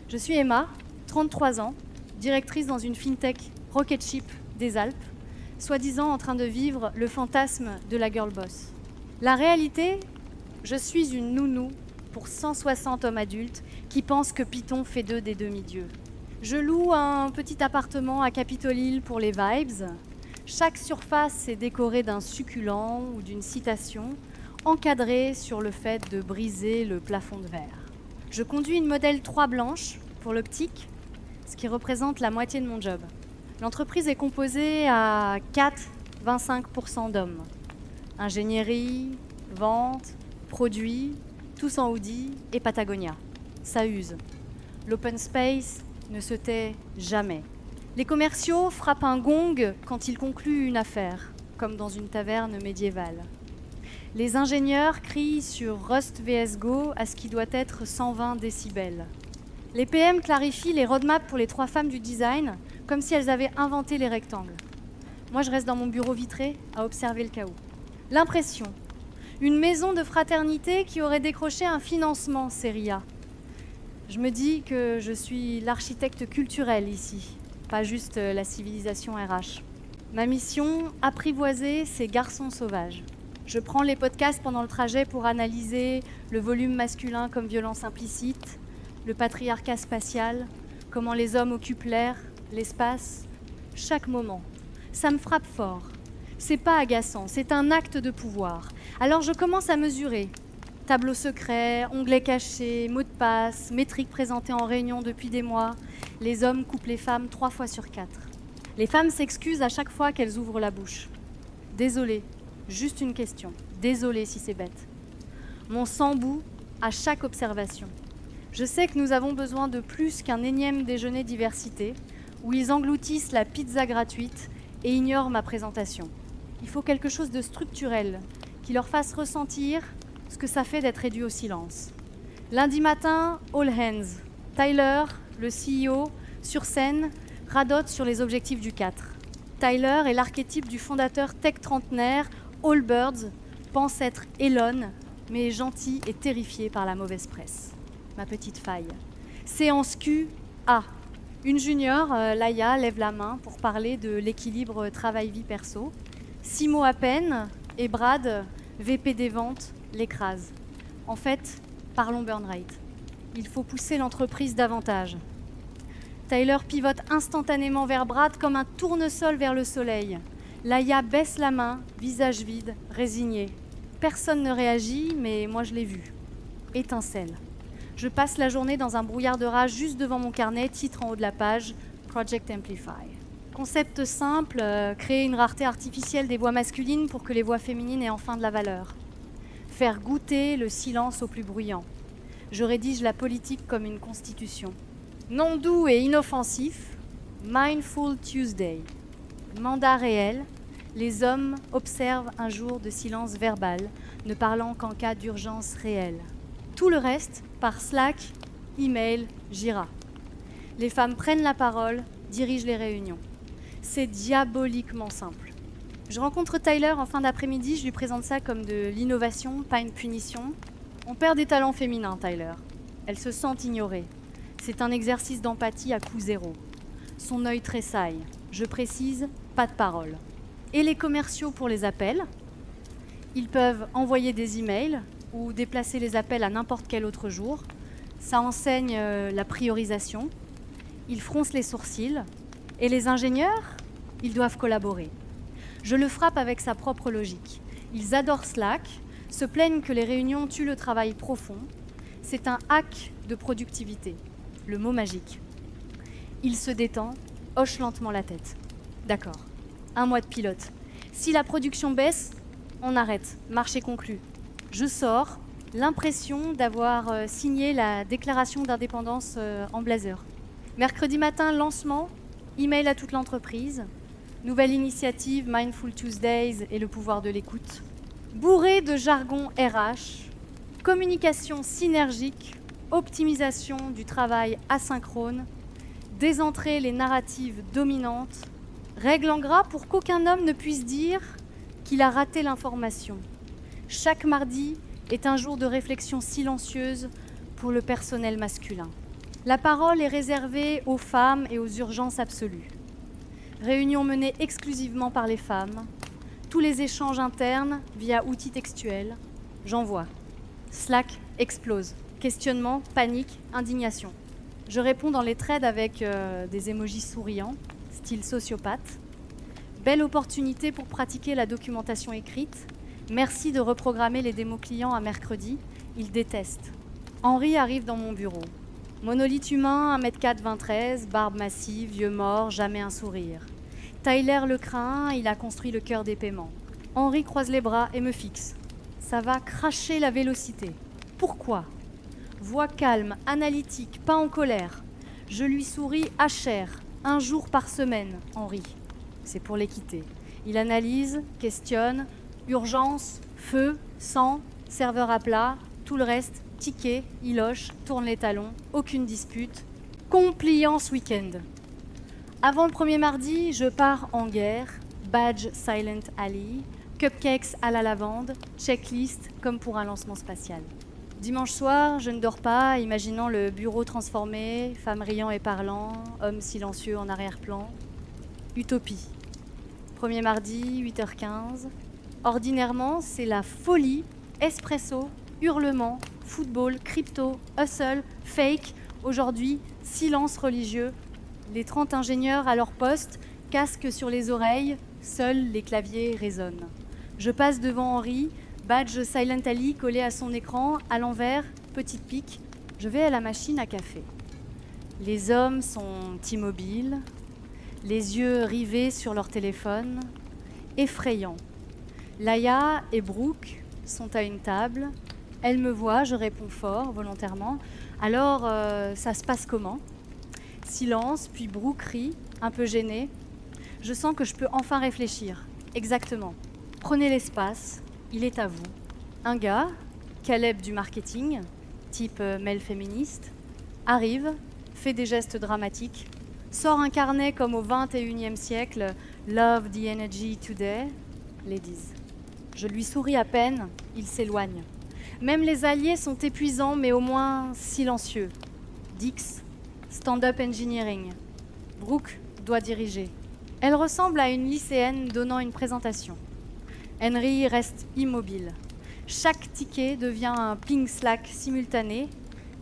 Je suis Emma, 33 ans, directrice dans une fintech Rocketship des Alpes, soi-disant en train de vivre le fantasme de la girl boss. La réalité, je suis une nounou pour 160 hommes adultes qui pensent que Python fait d'eux des demi-dieux. Je loue un petit appartement à Capitol Hill pour les vibes. Chaque surface est décorée d'un succulent ou d'une citation encadrée sur le fait de briser le plafond de verre. Je conduis une modèle 3 blanche pour l'optique, ce qui représente la moitié de mon job. L'entreprise est composée à 4-25% d'hommes. Ingénierie, vente, produits, tous en hoodie et Patagonia. Ça use. L'open space ne se tait jamais. Les commerciaux frappent un gong quand ils concluent une affaire, comme dans une taverne médiévale. Les ingénieurs crient sur Rust vs Go à ce qui doit être 120 décibels. Les PM clarifient les roadmaps pour les 3 femmes du design, comme si elles avaient inventé les rectangles. Moi, je reste dans mon bureau vitré à observer le chaos. L'impression, une maison de fraternité qui aurait décroché un financement série A. Je me dis que je suis l'architecte culturel ici, pas juste la civilisation RH. Ma mission, apprivoiser ces garçons sauvages. Je prends les podcasts pendant le trajet pour analyser le volume masculin comme violence implicite, le patriarcat spatial, comment les hommes occupent l'air, l'espace, chaque moment. Ça me frappe fort. C'est pas agaçant, c'est un acte de pouvoir. Alors je commence à mesurer. Tableau secret, onglets cachés, mots de passe, métriques présentées en réunion depuis des mois. Les hommes coupent les femmes 3 fois sur 4. Les femmes s'excusent à chaque fois qu'elles ouvrent la bouche. Désolée, juste une question. Désolée si c'est bête. Mon sang bout à chaque observation. Je sais que nous avons besoin de plus qu'un énième déjeuner diversité où ils engloutissent la pizza gratuite et ignorent ma présentation. Il faut quelque chose de structurel qui leur fasse ressentir ce que ça fait d'être réduit au silence. Lundi matin, all hands. Tyler, le CEO, sur scène, radote sur les objectifs du 4. Tyler est l'archétype du fondateur tech trentenaire, all birds, pense être Elon, mais est gentil et terrifié par la mauvaise presse. Ma petite faille. Séance Q, A. Une junior, Laïa, lève la main pour parler de l'équilibre travail-vie perso. 6 mots à peine, et Brad, VP des ventes, l'écrase. En fait, parlons burn rate. Il faut pousser l'entreprise davantage. Tyler pivote instantanément vers Brad comme un tournesol vers le soleil. Laïa baisse la main, visage vide, résigné. Personne ne réagit, mais moi je l'ai vu. Étincelle. Je passe la journée dans un brouillard de rage juste devant mon carnet, titre en haut de la page, Project Amplify. Concept simple, créer une rareté artificielle des voix masculines pour que les voix féminines aient enfin de la valeur. Faire goûter le silence au plus bruyant. Je rédige la politique comme une constitution. Nom doux et inoffensif, Mindful Tuesday. Mandat réel, les hommes observent un jour de silence verbal, ne parlant qu'en cas d'urgence réelle. Tout le reste, par Slack, email, Jira. Les femmes prennent la parole, dirigent les réunions. C'est diaboliquement simple. Je rencontre Tyler en fin d'après-midi, je lui présente ça comme de l'innovation, pas une punition. On perd des talents féminins, Tyler. Elle se sent ignorée. C'est un exercice d'empathie à coût zéro. Son œil tressaille. Je précise, pas de parole. Et les commerciaux pour les appels? Ils peuvent envoyer des emails ou déplacer les appels à n'importe quel autre jour. Ça enseigne la priorisation. Ils froncent les sourcils. Et les ingénieurs, ils doivent collaborer. Je le frappe avec sa propre logique. Ils adorent Slack, se plaignent que les réunions tuent le travail profond. C'est un hack de productivité, le mot magique. Il se détend, hoche lentement la tête. D'accord, 1 mois de pilote. Si la production baisse, on arrête, marché conclu. Je sors, l'impression d'avoir signé la déclaration d'indépendance en blazer. Mercredi matin, lancement, email à toute l'entreprise. Nouvelle initiative, Mindful Tuesdays et le pouvoir de l'écoute. Bourré de jargon RH, communication synergique, optimisation du travail asynchrone, décentrer les narratives dominantes, règle en gras pour qu'aucun homme ne puisse dire qu'il a raté l'information. Chaque mardi est un jour de réflexion silencieuse pour le personnel masculin. La parole est réservée aux femmes et aux urgences absolues. Réunion menée exclusivement par les femmes. Tous les échanges internes via outils textuels. J'envoie. Slack explose. Questionnement, panique, indignation. Je réponds dans les threads avec des emojis souriants, style sociopathe. Belle opportunité pour pratiquer la documentation écrite. Merci de reprogrammer les démos clients à mercredi. Ils détestent. Henri arrive dans mon bureau. Monolithe humain, 1m4, 23, barbe massive, vieux mort, jamais un sourire. Tyler le craint, il a construit le cœur des paiements. Henri croise les bras et me fixe. Ça va cracher la vélocité. Pourquoi ? Voix calme, analytique, pas en colère. Je lui souris hachère, 1 jour par semaine, Henri. C'est pour l'équité. Il analyse, questionne, urgence, feu, sang, serveur à plat, tout le reste, ticket, il hoche, tourne les talons, aucune dispute. Compliance week-end. Avant le premier mardi, je pars en guerre, badge Silent Alley, cupcakes à la lavande, checklist comme pour un lancement spatial. Dimanche soir, je ne dors pas, imaginant le bureau transformé, femmes riant et parlant, hommes silencieux en arrière-plan. Utopie. Premier mardi, 8h15. Ordinairement, c'est la folie, espresso, hurlement, football, crypto, hustle, fake. Aujourd'hui, silence religieux. Les 30 ingénieurs à leur poste, casque sur les oreilles, seuls les claviers résonnent. Je passe devant Henri, badge Silent Alley collé à son écran, à l'envers, petite pique. Je vais à la machine à café. Les hommes sont immobiles, les yeux rivés sur leur téléphone, effrayants. Laïa et Brooke sont à une table. Elles me voient, je réponds fort, volontairement. Alors, ça se passe comment ? Silence, puis Brooke rit, un peu gênée. Je sens que je peux enfin réfléchir. Exactement. Prenez l'espace, il est à vous. Un gars, Caleb du marketing, type mail féministe, arrive, fait des gestes dramatiques, sort un carnet comme au XXIe siècle, Love the energy today, ladies. Je lui souris à peine, il s'éloigne. Même les alliés sont épuisants, mais au moins silencieux. Dix, stand-up engineering. Brooke doit diriger. Elle ressemble à une lycéenne donnant une présentation. Henry reste immobile. Chaque ticket devient un ping Slack simultané.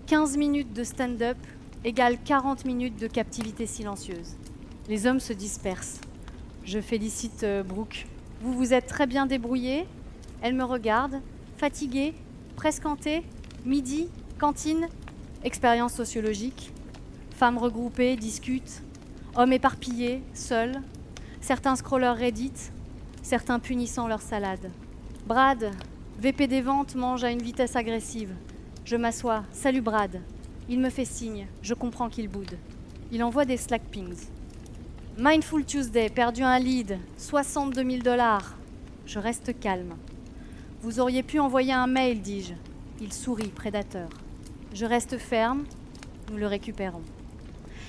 15 minutes de stand-up égale 40 minutes de captivité silencieuse. Les hommes se dispersent. Je félicite Brooke. Vous vous êtes très bien débrouillée. Elle me regarde, fatiguée, presque hantée. Midi, cantine, expérience sociologique. Femmes regroupées, discutent. Hommes éparpillés, seuls. Certains scrolleurs Reddit, certains punissant leur salade. Brad, VP des ventes, mange à une vitesse agressive. Je m'assois. Salut Brad. Il me fait signe. Je comprends qu'il boude. Il envoie des Slack pings. Mindful Tuesday, perdu un lead, 62 000 $. Je reste calme. Vous auriez pu envoyer un mail, dis-je. Il sourit, prédateur. Je reste ferme. Nous le récupérons.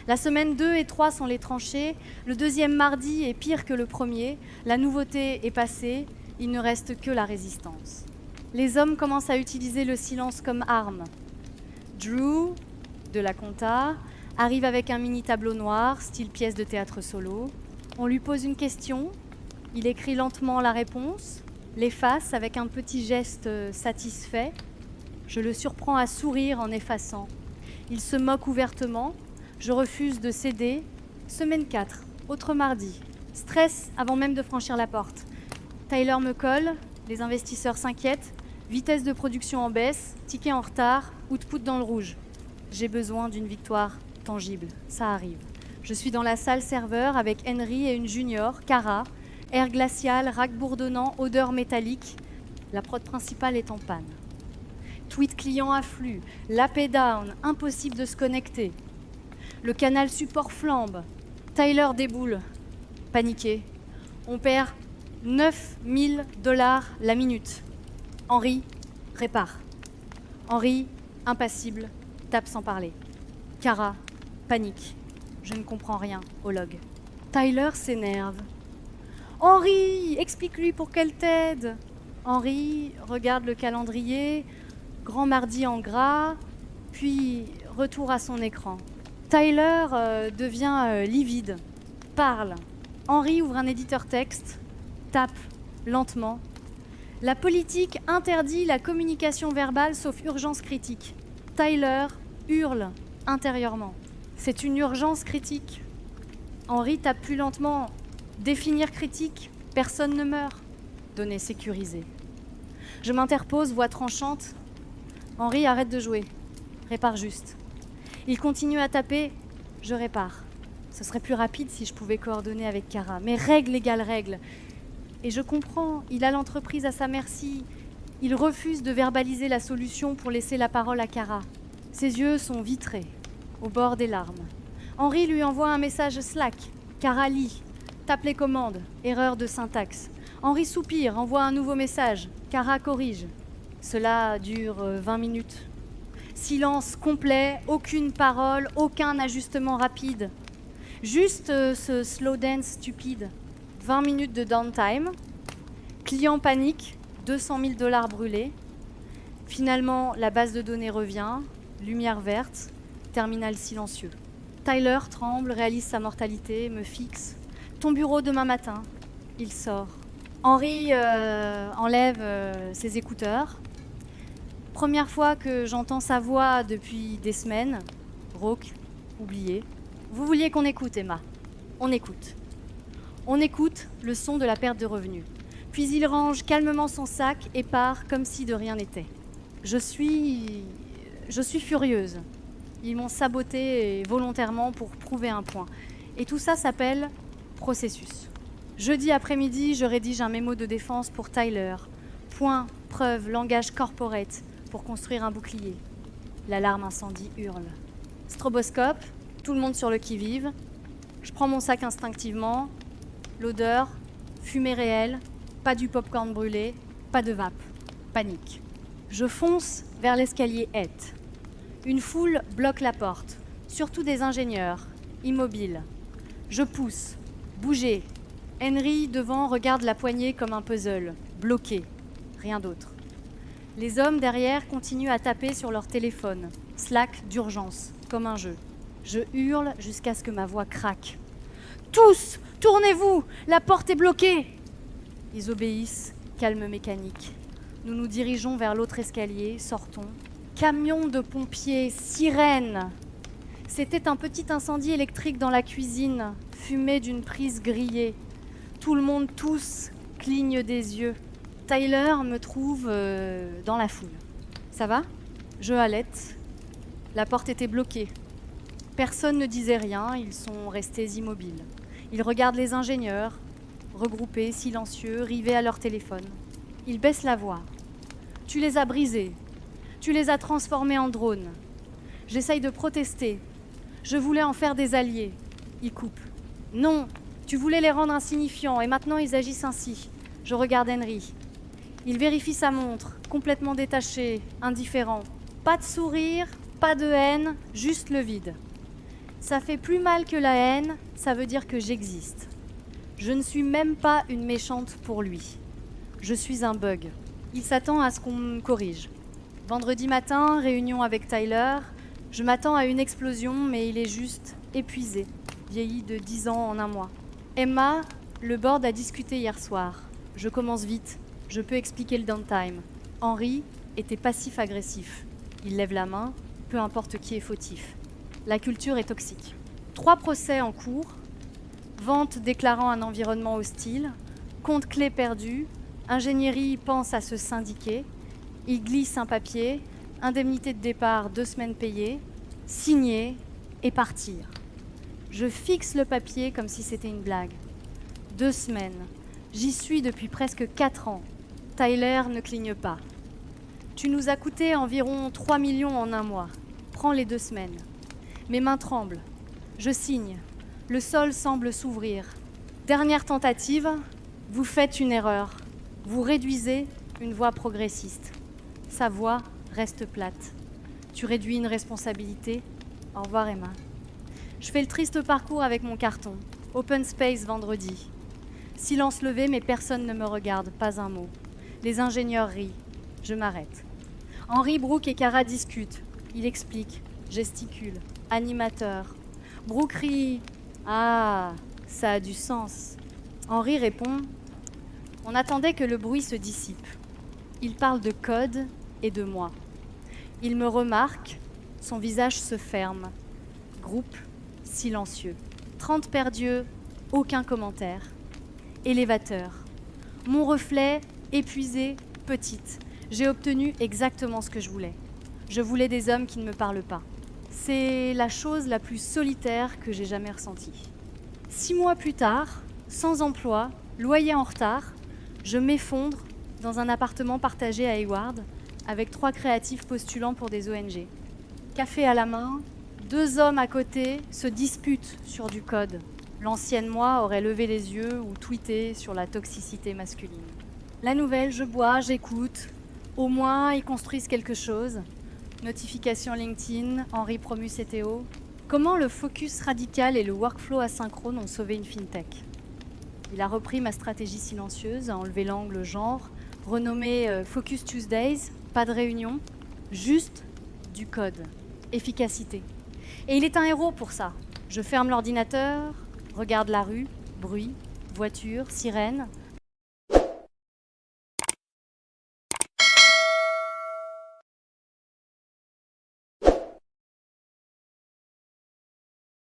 La semaine 2 et 3 sont les tranchées. Le deuxième mardi est pire que le premier. La nouveauté est passée. Il ne reste que la résistance. Les hommes commencent à utiliser le silence comme arme. Drew, de la compta, arrive avec un mini tableau noir, style pièce de théâtre solo. On lui pose une question. Il écrit lentement la réponse, l'efface avec un petit geste satisfait. Je le surprends à sourire en effaçant. Il se moque ouvertement. Je refuse de céder. Semaine 4, autre mardi. Stress avant même de franchir la porte. Tyler me colle, les investisseurs s'inquiètent. Vitesse de production en baisse, ticket en retard, output dans le rouge. J'ai besoin d'une victoire tangible, ça arrive. Je suis dans la salle serveur avec Henry et une junior, Cara. Air glacial, rack bourdonnant, odeur métallique. La prod principale est en panne. Tweet client afflue, l'AP down, impossible de se connecter. Le canal support flambe. Tyler déboule. Paniqué. On perd 9 000 $ la minute. Henry répare. Henry, impassible, tape sans parler. Cara, panique. Je ne comprends rien au log. Tyler s'énerve. Henry, explique-lui pour qu'elle t'aide. Henry regarde le calendrier. Grand mardi en gras, puis retour à son écran. Tyler devient livide, parle. Henry ouvre un éditeur texte, tape lentement. La politique interdit la communication verbale sauf urgence critique. Tyler hurle intérieurement. C'est une urgence critique. Henry tape plus lentement. Définir critique, personne ne meurt. Données sécurisées. Je m'interpose, voix tranchante. Henry arrête de jouer. Répare juste. Il continue à taper. Je répare. Ce serait plus rapide si je pouvais coordonner avec Kara. Mais règle égale règle. Et je comprends, il a l'entreprise à sa merci. Il refuse de verbaliser la solution pour laisser la parole à Kara. Ses yeux sont vitrés, au bord des larmes. Henry lui envoie un message Slack. Kara lit, tape les commandes, erreur de syntaxe. Henry soupire, envoie un nouveau message. Kara corrige. Cela dure 20 minutes. Silence complet, aucune parole, aucun ajustement rapide. Juste ce slow dance stupide. 20 minutes de downtime. Client panique, 200 000 $ brûlés. Finalement, la base de données revient, lumière verte, terminal silencieux. Tyler tremble, réalise sa mortalité, me fixe. Ton bureau demain matin. Il sort. Henry enlève ses écouteurs. Première fois que j'entends sa voix depuis des semaines. Rauque, oublié. Vous vouliez qu'on écoute, Emma. On écoute. On écoute le son de la perte de revenus. Puis il range calmement son sac et part comme si de rien n'était. Je suis furieuse. Ils m'ont sabotée volontairement pour prouver un point. Et tout ça s'appelle processus. Jeudi après-midi, je rédige un mémo de défense pour Tyler. Point, preuve, langage corporate pour construire un bouclier. L'alarme incendie hurle. Stroboscope, tout le monde sur le qui-vive. Je prends mon sac instinctivement. L'odeur, fumée réelle, pas du popcorn brûlé, pas de vape. Panique. Je fonce vers l'escalier Hett. Une foule bloque la porte, surtout des ingénieurs, immobiles. Je pousse, bougez. Henry, devant, regarde la poignée comme un puzzle, bloqué, rien d'autre. Les hommes derrière continuent à taper sur leur téléphone, Slack d'urgence, comme un jeu. Je hurle jusqu'à ce que ma voix craque. Tous, tournez-vous, la porte est bloquée. Ils obéissent, calme mécanique. Nous nous dirigeons vers l'autre escalier, sortons. Camion de pompiers, sirène. C'était un petit incendie électrique dans la cuisine, fumée d'une prise grillée. Tout le monde tousse, cligne des yeux. Tyler me trouve dans la foule. Ça va ? Je halète. La porte était bloquée. Personne ne disait rien, ils sont restés immobiles. Ils regardent les ingénieurs, regroupés, silencieux, rivés à leur téléphone. Ils baissent la voix. Tu les as brisés. Tu les as transformés en drones. J'essaye de protester. Je voulais en faire des alliés. Ils coupent. Non, tu voulais les rendre insignifiants et maintenant ils agissent ainsi. Je regarde Henry. Il vérifie sa montre, complètement détaché, indifférent. Pas de sourire, pas de haine, juste le vide. Ça fait plus mal que la haine, ça veut dire que j'existe. Je ne suis même pas une méchante pour lui. Je suis un bug. Il s'attend à ce qu'on me corrige. Vendredi matin, réunion avec Tyler. Je m'attends à une explosion, mais il est juste épuisé, vieilli de 10 ans en un mois. Emma, le board a discuté hier soir. Je commence vite, je peux expliquer le downtime. Henry était passif-agressif. Il lève la main, peu importe qui est fautif. La culture est toxique. 3 procès en cours, vente déclarant un environnement hostile, compte clé perdu, ingénierie pense à se syndiquer, il glisse un papier, indemnité de départ 2 semaines payées, signer et partir. Je fixe le papier comme si c'était une blague. 2 semaines. J'y suis depuis presque 4 ans. Tyler ne cligne pas. Tu nous as coûté environ 3 millions en un mois. Prends les 2 semaines. Mes mains tremblent. Je signe. Le sol semble s'ouvrir. Dernière tentative. Vous faites une erreur. Vous réduisez une voix progressiste. Sa voix reste plate. Tu réduis une responsabilité. Au revoir, Emma. Je fais le triste parcours avec mon carton. Open space vendredi. Silence levé, mais personne ne me regarde, pas un mot. Les ingénieurs rient. Je m'arrête. Henry, Brooke et Kara discutent. Il explique. gesticule, animateur. Brooke rit. Ah, ça a du sens. Henri répond. On attendait que le bruit se dissipe. Il parle de code et de moi. Il me remarque, son visage se ferme. Groupe silencieux. 30 paires d'yeux, aucun commentaire. Élévateur. Mon reflet, épuisé, petite. J'ai obtenu exactement ce que je voulais. Je voulais des hommes qui ne me parlent pas. C'est la chose la plus solitaire que j'ai jamais ressentie. 6 mois plus tard, sans emploi, loyer en retard, je m'effondre dans un appartement partagé à Hayward avec 3 créatifs postulant pour des ONG. Café à la main, 2 hommes à côté se disputent sur du code. L'ancienne moi aurait levé les yeux ou tweeté sur la toxicité masculine. La nouvelle, je bois, j'écoute. Au moins, ils construisent quelque chose. Notification LinkedIn, Henri promu CTO. Comment le focus radical et le workflow asynchrone ont sauvé une fintech? Il a repris ma stratégie silencieuse, a enlevé l'angle genre, renommé Focus Tuesdays, pas de réunion, juste du code, efficacité. Et il est un héros pour ça. Je ferme l'ordinateur, regarde la rue, bruit, voiture, sirène,